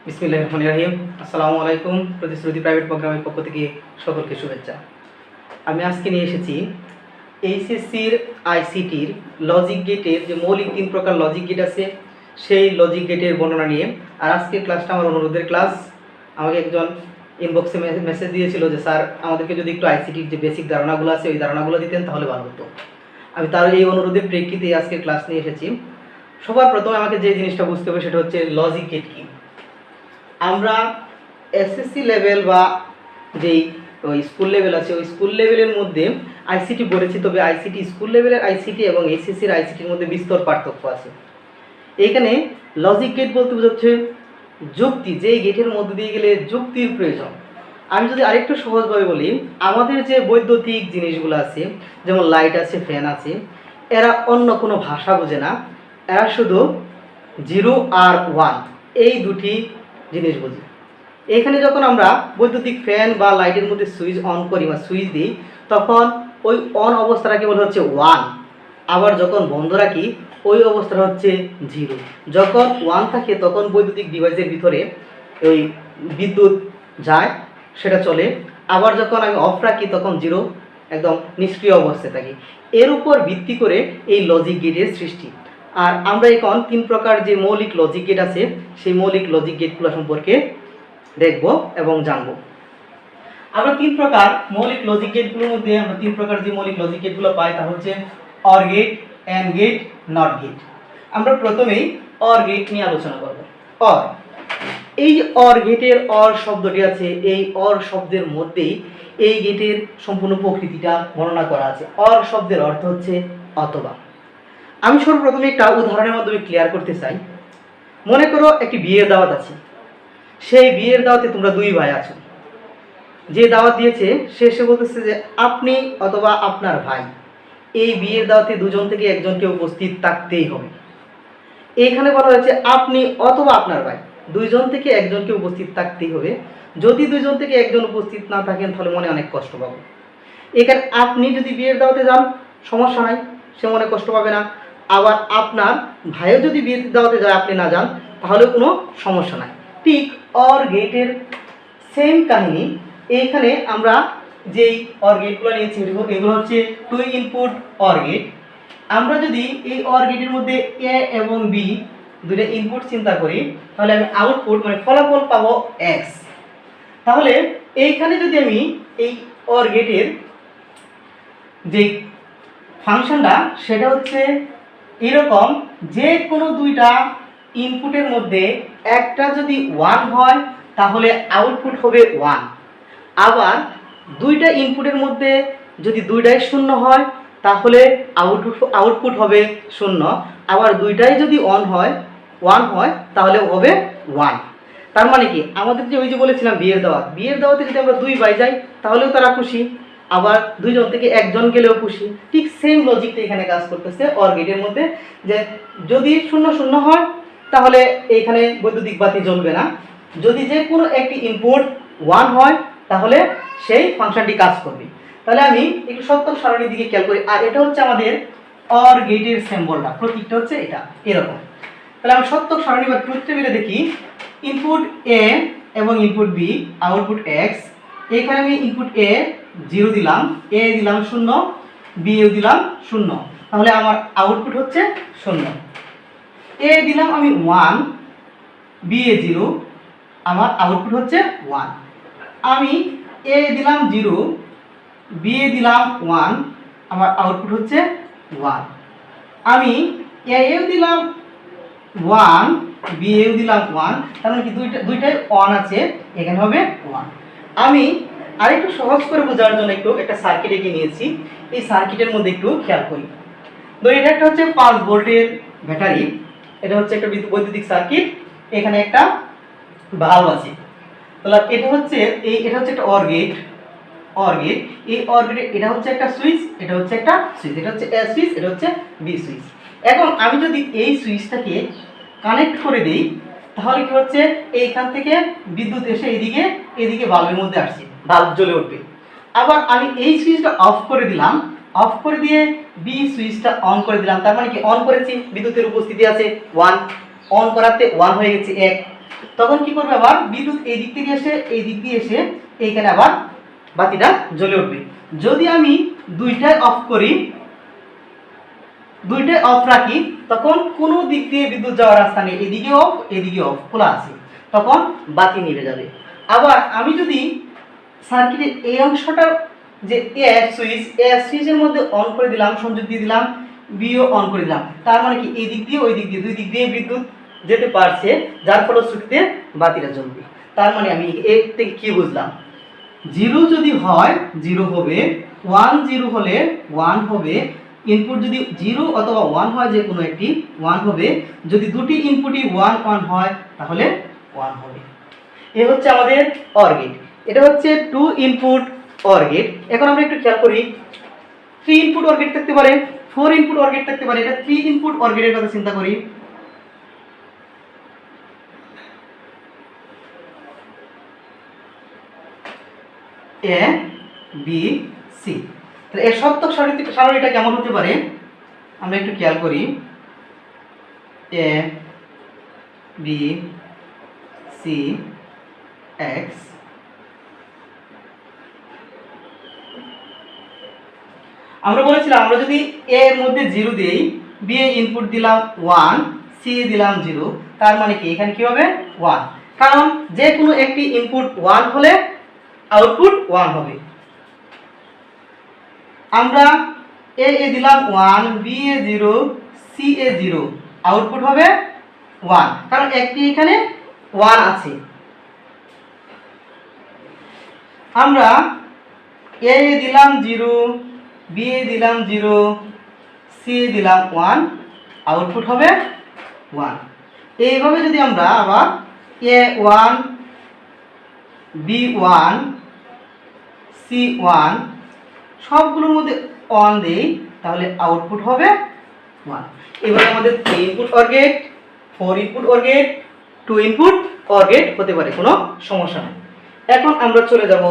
বিসমিল্লাহির রহমানির রহিম। আসসালামু আলাইকুম। প্রতিশ্রুতি প্রাইভেট প্রোগ্রামের পক্ষ থেকে সকলকে শুভেচ্ছা। আমি আজকে নিয়ে এসেছি এইচএসসির আইসিটির লজিক গেটের যে মৌলিক 3 প্রকার লজিক গেট আছে সেই লজিক গেটের বর্ণনা নিয়ে। আর আজকের ক্লাসটা আমার অনুরোধের ক্লাস। আমাকে একজন ইনবক্সে মেসেজ দিয়েছিল যে স্যার আমাদেরকে যদি একটু আইসিটির যে বেসিক ধারণাগুলো আছে ওই ধারণাগুলো দিতেন তাহলে ভালো হতো। আমি তার এই অনুরোধের প্রেক্ষিতে আজকের ক্লাস নিয়ে এসেছি। সবার প্রথমে আমাকে যে জিনিসটা বুঝতে হবে সেটা হচ্ছে লজিক গেট কী। আমরা এসএসসি লেভেল বা যেই ওই স্কুল লেভেল আছে ওই স্কুল লেভেলের মধ্যে আইসিটি পড়েছি, তবে আইসিটি স্কুল লেভেলের আইসিটি এবং এইচএসসির আইসিটির মধ্যে বিস্তর পার্থক্য আছে। এইখানে লজিক গেট বলতে বোঝাচ্ছে যুক্তি, যেই গেটের মধ্যে দিয়ে গেলে যুক্তির প্রয়োজন। আমি যদি আরেকটু সহজভাবে বলি, আমাদের যে বৈদ্যুতিক জিনিসগুলো আছে যেমন লাইট আছে, ফ্যান আছে, এরা অন্য কোনো ভাষা বোঝে না, এরা শুধু 0 আর 1 এই দুটি জিনিস বুঝি। এখানে যখন আমরা বৈদ্যুতিক ফ্যান বা লাইটের মধ্যে সুইচ অন করি বা সুইচ দিই তখন ওই অন অবস্থাটাকে বলা হচ্ছে 1, আবার যখন বন্ধ রাখি ওই অবস্থাটা হচ্ছে 0। যখন 1 থাকে তখন বৈদ্যুতিক ডিভাইসের ভিতরে ওই বিদ্যুৎ যায়, সেটা চলে। আবার যখন আমি অফ রাখি তখন 0, একদম নিষ্ক্রিয় অবস্থায় থাকি। এর উপর ভিত্তি করে এই লজিক গেটের সৃষ্টি। আর আমরা এখন 3 প্রকার যে মৌলিক লজিক গেট আছে সেই মৌলিক লজিক গেটগুলো সম্পর্কে দেখব এবং জানব। আমরা 3 প্রকার মৌলিক লজিক গেটগুলোর মধ্যে আমরা 3 প্রকার যে মৌলিক লজিক গেটগুলো পাই তা হচ্ছে or gate, and gate, not gate. আমরা প্রথমেই অর গেট নিয়ে আলোচনা করব। অর, এই অর গেটের অর শব্দটি আছে, এই অর শব্দের মধ্যেই এই গেটের সম্পূর্ণ প্রকৃতিটা বর্ণনা করা আছে। অর শব্দের অর্থ হচ্ছে অথবা। আমি সর্বপ্রথমে একটা উদাহরণের মাধ্যমে ক্লিয়ার করতে চাই। মনে করো একটি বিয়ের দাওয়াত আছে, সেই বিয়ের দাওয়াতে তোমরা 2 ভাই আছো। যে দাওয়াত দিয়েছে সে বলতেছে যে আপনি অথবা আপনার ভাই, এই বিয়ের দাওয়াতে 2 জন থেকে একজনকে উপস্থিত থাকতেই হবে। এইখানে বলা হয়েছে আপনি অথবা আপনার ভাই, 2 জন থেকে একজনকে উপস্থিত থাকতেই হবে। যদি 2 জন থেকে একজন উপস্থিত না থাকেন তাহলে মনে অনেক কষ্ট পাবো। এখানে আপনি যদি বিয়ের দাওয়াতে যান সমস্যা নাই, সে মনে কষ্ট পাবে না। আবার আপনার ভাইও যদি বিয়ের দাওয়াতে যায় আপনি না যান তাহলে কোনো সমস্যা নাই। ঠিক অর গেটের সেম কাহিনী। এইখানে আমরা যেই অর গেটগুলো নিয়েছি এগুলো হচ্ছে 2 ইনপুট অর গেট। আমরা যদি এই অর গেটের মধ্যে এ এবং বি দুটো ইনপুট চিন্তা করি তাহলে আমি আউটপুট মানে ফলাফল পাবো x। তাহলে এইখানে যদি আমি এই অর গেটের যে ফাংশনটা সেটা হচ্ছে এরকম, যে কোনো 2টা ইনপুটের মধ্যে একটা যদি 1 হয় তাহলে আউটপুট হবে 1। আবার 2টা ইনপুটের মধ্যে যদি 2টাই 0 হয় তাহলে আউটপুট হবে 0। আবার 2টাই যদি 1 হয় তাহলে হবে 1। তার মানে কি, আমাদের যে ওই যে বলেছিলাম বিয়ের দাওয়াতে যদি আমরা 2 ভাই যাই তাহলেও তারা খুশি, আবার 2 জন থেকে একজন গেলেও খুশি। ঠিক সেম লজিকটা এখানে কাজ করতেছে অর গেটের মধ্যে, যে যদি 0 হয় তাহলে এইখানে বৈদ্যুতিক বাতি জ্বলবে না। যদি যে কোনো একটি ইনপুট 1 হয় তাহলে সেই ফাংশনটি কাজ করবে। তাহলে আমি একটু সত্যক সারণীর দিকে খেয়াল করি। আর এটা হচ্ছে আমাদের অর গেটের সিম্বলটা, প্রতীকটা হচ্ছে এটা এরকম। তাহলে আমি সত্যক সারণী বা ট্রুথ টেবিলে দেখি ইনপুট এ এবং ইনপুট বি, আউটপুট x। এখানে আমি ইনপুট এ 0 দিলাম, এ দিলাম 0, বি এ দিলাম 0, তাহলে আমার আউটপুট হচ্ছে 0। এ দিলাম আমি 1, বি এ 0, আমার আউটপুট হচ্ছে 1। আমি এ দিলাম 0, বি এ দিলাম 1, আমার আউটপুট হচ্ছে 1। আমি এ এও দিলাম 1, বি এও দিলাম 1, তার মানে কি দুইটাই 1 আছে, এখানে হবে 1। আমি আরেকটু সহজ করে বোঝার জন্য একটু একটা সার্কিট এঁকে নিয়েছি। এই সার্কিটের মধ্যে একটু খেয়াল করি। ধরি এটা একটা হচ্ছে 5 ভোল্টের ব্যাটারি, এটা হচ্ছে একটা বৈদ্যুতিক সার্কিট। এখানে একটা বাল্ব আছে। তাহলে এটা হচ্ছে একটা অর গেট। এই অর গেটে এটা হচ্ছে একটা সুইচ, এটা হচ্ছে একটা সুইচ, এটা হচ্ছে এ সুইচ, এটা হচ্ছে বি সুইচ। এখন আমি যদি এই সুইচটাকে কানেক্ট করে দেই তাহলে কি হচ্ছে, এইখান থেকে বিদ্যুৎ এসে এদিকে বাল্বের মধ্যে আসছে, বাল্ব জ্বলে উঠবে। আবার আমি এই সুইচটা অফ করে দিলাম, অফ করে দিয়ে বি সুইচটা অন করে দিলাম। তার মানে কি, অন করেছি, বিদ্যুতের উপস্থিতি আছে 1, অন করাতে 1 হয়ে গেছে 1। তখন কি করবে, আবার বিদ্যুৎ এই দিক থেকে এসে এই দিক দিয়ে এসে এইখানে আবার বাতিটা জ্বলে উঠবে। যদি আমি দুইটাই অফ করি, দুইটাই অফ রাখি, তখন কোনো দিক দিয়ে বিদ্যুৎ যাওয়ার রাস্তা নেই, এদিকে অফ এদিকে অফ খোলা আছে, তখন বাতি নিভে যাবে। আবার আমি যদি সার্কিটের এই অংশটার যে এ সুইচের মধ্যে অন করে দিলাম, সংযোগ দিয়ে দিলাম, বিও অন করে দিলাম, তার মানে কি এই দিক দিয়ে ওই দিক দিয়ে দুই দিক দিয়ে বিদ্যুৎ যেতে পারছে, যার ফলশ্রুতিতে বাতিটা জ্বলবে। তার মানে আমি এর থেকে কি বুঝলাম, 0 যদি হয় 0 হবে, 1 0 হলে 1 হবে, ইনপুট যদি 0 অথবা 1 হয় যে কোনো একটি 1 হবে, যদি দুটি ইনপুটই 1 1 হয় তাহলে 1 হবে। এই হচ্ছে আমাদের অর গেট। এটা হচ্ছে 2 ইনপুট অর গেট। এখন আমরা একটু খেয়াল করি, 3 ইনপুট অর গেট থাকতে পারে, 4 ইনপুট অর গেট থাকতে পারে। এটা 3 ইনপুট অর গেটের কথা চিন্তা করি। এ বি সি, তাহলে এর সত্যক সারণীটা কেমন হতে পারে আমরা একটু খেয়াল করি। এ বি সি এক্স, আমরা বলেছিলাম আমরা যদি এ এর মধ্যে 0 দেই, বি এ ইনপুট দিলাম 1, সি এ দিলাম 0, তার মানে কি এখানে কি হবে 1, কারণ যে কোনো একটি ইনপুট 1 হলে আউটপুট 1 হবে। আমরা এ এ দিলাম 1, B A 0, C A 0, output হবে 1, কারণ একটি এখানে 1 আছে। আমরা এ এ দিলাম 0, বি এ দিলাম 0, সি এ দিলাম 1, আউটপুট হবে 1। এইভাবে যদি আমরা আবার এ 1, বি 1, সি 1 সবগুলোর মধ্যে অন দেই, তাহলে আউটপুট হবে 1। এবার আমাদের 3 input or gate, 4 input or gate, 2 input or gate হতে পারে, কোনো সমস্যা নেই। এখন আমরা চলে যাব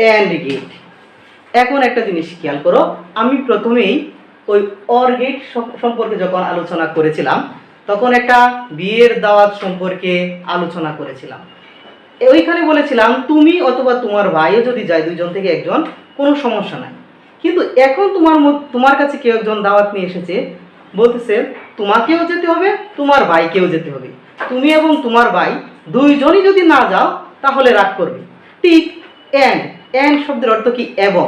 এন্ড গেট। এখন একটা জিনিস খেয়াল করো, আমি প্রথমেই ওই অর গেট সম্পর্কে যখন আলোচনা করেছিলাম, তখন একটা বিয়ের দাওয়াত সম্পর্কে আলোচনা করেছিলাম। ওইখানে বলেছিলাম তুমি অথবা তোমার ভাইও যদি যায়, দুইজন থেকে একজন, কোনো সমস্যা নাই। কিন্তু এখন তোমার কাছে কেউ একজন দাওয়াত নিয়ে এসেছে, বলতেছে তোমাকেও যেতে হবে, তোমার ভাইকেও যেতে হবে। তুমি এবং তোমার ভাই দুইজনই যদি না যাও তাহলে রাগ করবে। ঠিক এন্ড, এন্ড শব্দের অর্থ কি এবং,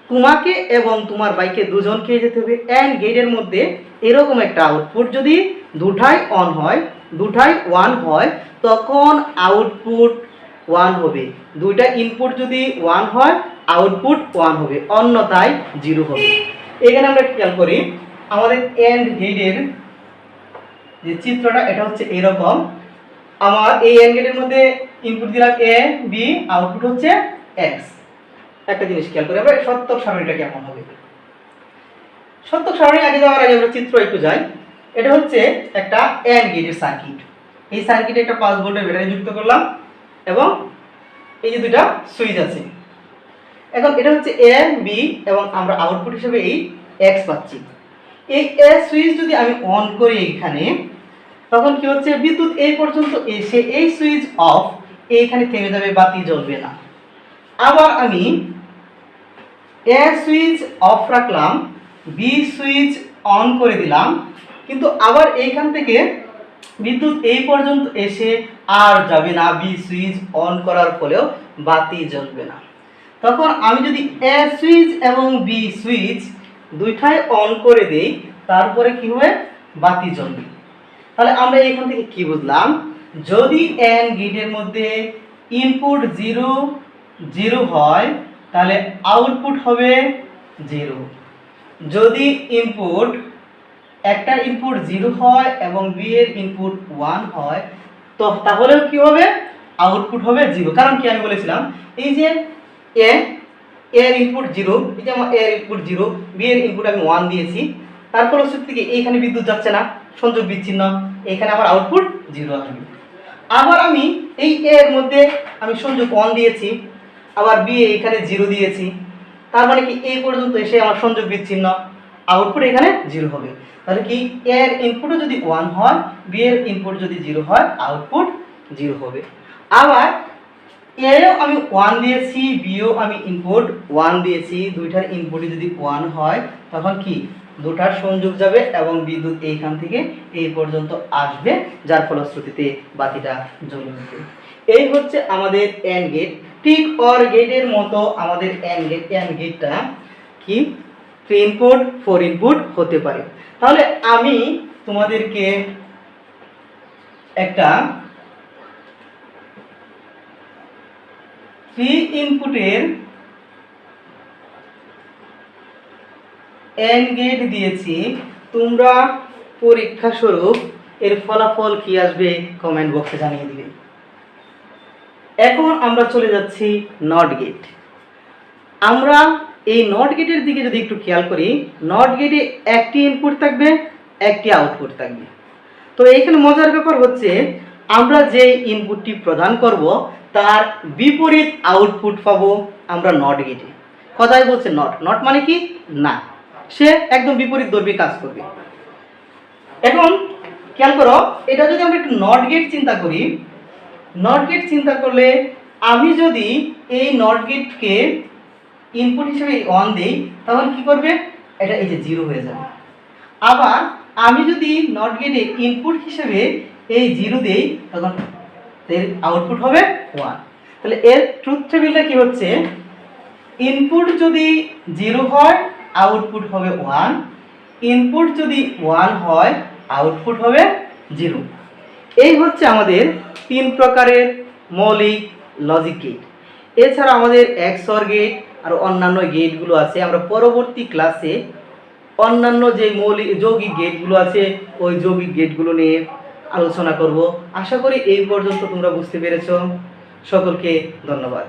তোমাকে এবং তোমার ভাইকে দুজনকে যেতে হবে। এন্ড গেটের মধ্যে এরকম একটা আউটপুট যদি দুটাই অন হয়, দুটাই 1 হয়, তখন আউটপুট 1 হবে। দুইটা ইনপুট যদি 1 হয় আউটপুট 1 হবে, অন্যথায় 0 হবে। এখানে আমরা খেয়াল করি আমাদের এন্ড গেটের যে চিত্রটা, এটা হচ্ছে এরকম। আমার এই এন্ড গেটের মধ্যে ইনপুট দিলাম এ বি, আউটপুট হচ্ছে এক্স। একটা জিনিস খেয়াল করি আমরা, সত্যক সারণীটা কেমন হবে। সত্যক সারণী আগে যাওয়ার আগে আমরা চিত্র একটু যাই। এটা হচ্ছে একটা এন্ড গেটের সার্কিট। এই সার্কিটে একটা 5 ভোল্টের ব্যাটারি যুক্ত করলাম এবং এই যে দুইটা সুইচ আছে। এখন এটা হচ্ছে এ বি এবং আমরা আউটপুট হিসেবে এই এক্স পাচ্ছি। এই এ সুইচ যদি আমি অন করি এখানে, তখন কি হচ্ছে, বিদ্যুৎ এই পর্যন্ত এসে এই সুইচ অফ, এইখানে থেমে যাবে, বাতি জ্বলবে না। আবার আমি এ সুইচ অফ রাখলাম, বি সুইচ অন করে দিলাম, কিন্তু আবার এইখান থেকে বিদ্যুৎ এই পর্যন্ত এসে আর যাবে না, বি সুইচ অন করার ফলেও বাতি জ্বলবে না। তখন আমি যদি এ সুইচ এবং বি সুইচ দুইটাই অন করে দেই, তারপরে কি হবে, বাতি জ্বলবে। তাহলে আমরা এখান থেকে কি বুঝলাম, যদি এন্ড গেটের মধ্যে ইনপুট 0 0 হয় তাহলে আউটপুট হবে 0। যদি ইনপুট একটা ইনপুট 0 হয় এবং বি এর ইনপুট 1 হয়, তো তাহলেও কি হবে, আউটপুট হবে 0। কারণ কি আমি বলেছিলাম, এই যে এ এর ইনপুট 0, এই যে আমার এর ইনপুট 0, বি এর ইনপুট আমি 1 দিয়েছি, তার ফলশ্রুতি থেকে এইখানে বিদ্যুৎ যাচ্ছে না, সংযোগ বিচ্ছিন্ন, এখানে আমার আউটপুট 0 আসবে। আবার আমি এই এর মধ্যে আমি সংযোগ 1 দিয়েছি, আবার বি এখানে 0 দিয়েছি, তার মানে কি এই পর্যন্ত এসে আমার সংযোগ বিচ্ছিন্ন, আউটপুট এখানে 0 হবে। তাহলে কি এর ইনপুটও যদি 1 হয়, বি এর ইনপুট যদি 0 হয়, আউটপুট জিরো হবে। আবার এও আমি 1 দিয়েছি, বিও আমি ইনপুট 1 দিয়েছি, দুইটার ইনপুটই যদি 1 হয় তখন কি দুটার সংযোগ যাবে এবং বিদ্যুৎ এইখান থেকে এই পর্যন্ত আসবে, যার ফলশ্রুতিতে বাতিটা জ্বলে উঠবে। এই হচ্ছে আমাদের এন্ড গেট। ঠিক অর গেটের মতো আমাদের এন্ড গেটটা কি 3 ইনপুট 4 ইনপুট হতে পারে। তাহলে আমি তোমাদেরকে একটা 3 ইনপুটের এন্ড গেট দিয়েছি, তোমরা পরীক্ষা স্বরূপ এর ফলাফল কি আসবে কমেন্ট বক্সে জানিয়ে দিবে। এখন আমরা চলে যাচ্ছি নট গেট। আমরা এই নট গেটের দিকে যদি একটু খেয়াল করি, নট গেটে একটি ইনপুট থাকবে, একটি আউটপুট থাকবে। তো এইখানে মজার ব্যাপার হচ্ছে আমরা যে ইনপুটটি প্রদান করব তার বিপরীত আউটপুট পাবো আমরা নট গেটে। কথাই বলছে নট, নট মানে কি না, সে একদম বিপরীত দর্বে কাজ করবে। এখন খেয়াল করো, এটা যদি আমরা একটু নট গেট চিন্তা করি, নট গেট চিন্তা করলে আমি যদি এই নট গেটকে ইনপুট হিসেবে 1 দেই তাহলে কি করবে, এটা এই যে 0 হয়ে যাবে। আবার আমি যদি নট গেটে ইনপুট হিসেবে এই 0 দেই তখন এর আউটপুট হবে 1। তাহলে এর ট্রুথ টেবিলটা কি হচ্ছে, ইনপুট যদি 0 হয় আউটপুট হবে 1, ইনপুট যদি 1 হয় আউটপুট হবে 0। এই হচ্ছে আমাদের 3 প্রকারের মৌলিক লজিক গেট। এছাড়া আমাদের XOR গেট আর অন্যান্য গেটগুলো আছে। আমরা পরবর্তী ক্লাসে অন্যান্য যে মৌলিক যৌগিক গেটগুলো আছে ওই যৌগিক গেটগুলো নিয়ে আলোচনা করব। আশা করি এই পর্যন্ত তোমরা বুঝতে পেরেছো। সকলকে ধন্যবাদ।